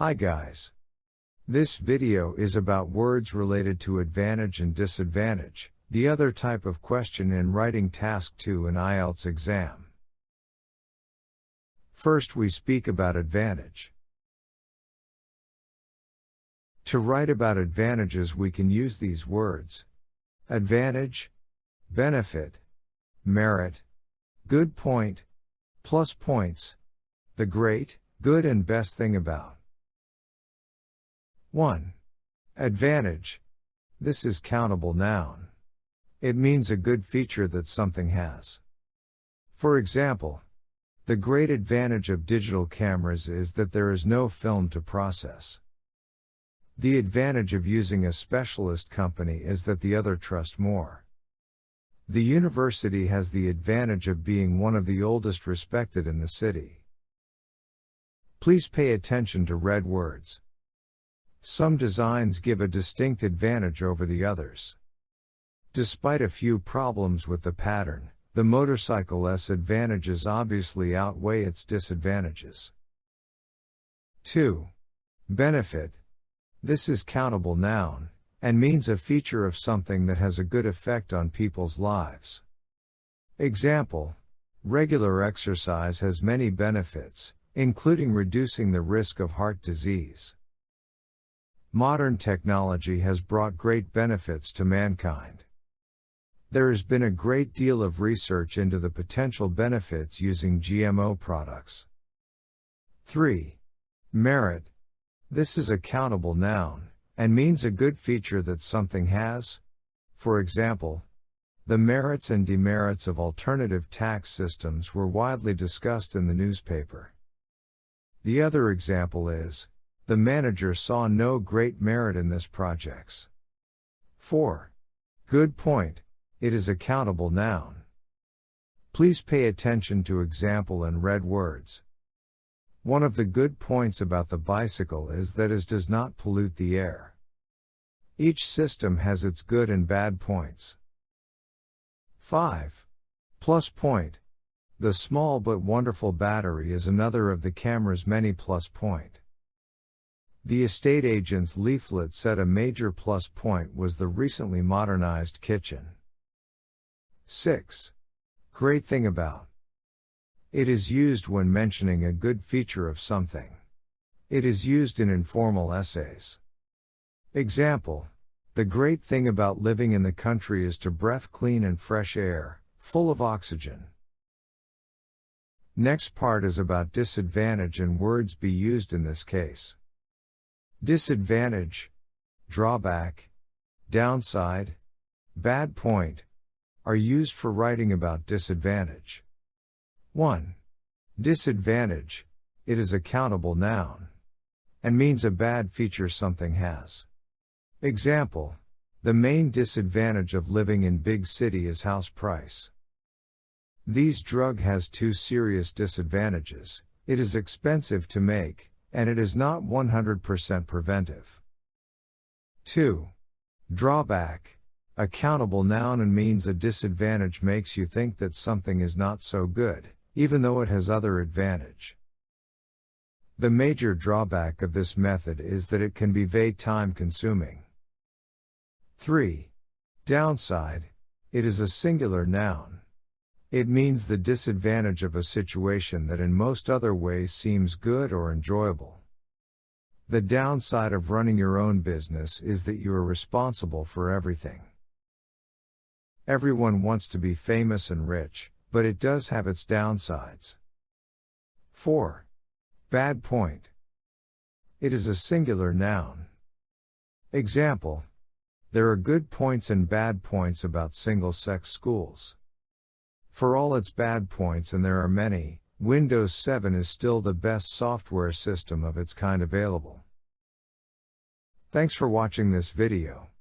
Hi guys. This video is about words related to advantage and disadvantage, the other type of question in writing task 2 in IELTS exam. First we speak about advantage. To write about advantages we can use these words: advantage, benefit, merit, good point, plus points, the great, good and best thing about. 1. Advantage. This is countable noun. It means a good feature that something has. For example, the great advantage of digital cameras is that there is no film to process. The advantage of using a specialist company is that the other trust more. The university has the advantage of being one of the oldest respected in the city. Please pay attention to red words. Some designs give a distinct advantage over the others. Despite a few problems with the pattern, the motorcycle's advantages obviously outweigh its disadvantages. 2. Benefit. This is countable noun, and means a feature of something that has a good effect on people's lives. Example: regular exercise has many benefits, including reducing the risk of heart disease. Modern technology has brought great benefits to mankind. There has been a great deal of research into the potential benefits using GMO products. 3. Merit. This is a countable noun, and means a good feature that something has. For example, the merits and demerits of alternative tax systems were widely discussed in the newspaper. The other example is: the manager saw no great merit in this project. 4. Good point. It is a countable noun. Please pay attention to example and red words. One of the good points about the bicycle is that it does not pollute the air. Each system has its good and bad points. 5. Plus point. The small but wonderful battery is another of the camera's many plus point. The estate agent's leaflet said a major plus point was the recently modernized kitchen. 6. Great thing about. It is used when mentioning a good feature of something. It is used in informal essays. Example: the great thing about living in the country is to breathe clean and fresh air, full of oxygen. Next part is about disadvantage and words be used in this case. Disadvantage, drawback, downside, bad point are used for writing about disadvantage. 1. Disadvantage. It is a countable noun, and means a bad feature something has. Example: the main disadvantage of living in big city is house price. These drug has two serious disadvantages: it is expensive to make, and it is not 100% preventive. 2. Drawback. A countable noun and means a disadvantage makes you think that something is not so good, even though it has other advantage. The major drawback of this method is that it can be very time consuming. 3. Downside. It is a singular noun. It means the disadvantage of a situation that in most other ways seems good or enjoyable. The downside of running your own business is that you are responsible for everything. Everyone wants to be famous and rich, but it does have its downsides. 4. Bad point. It is a singular noun. Example: there are good points and bad points about single-sex schools. For all its bad points, and there are many, Windows 7 is still the best software system of its kind available. Thanks for watching this video.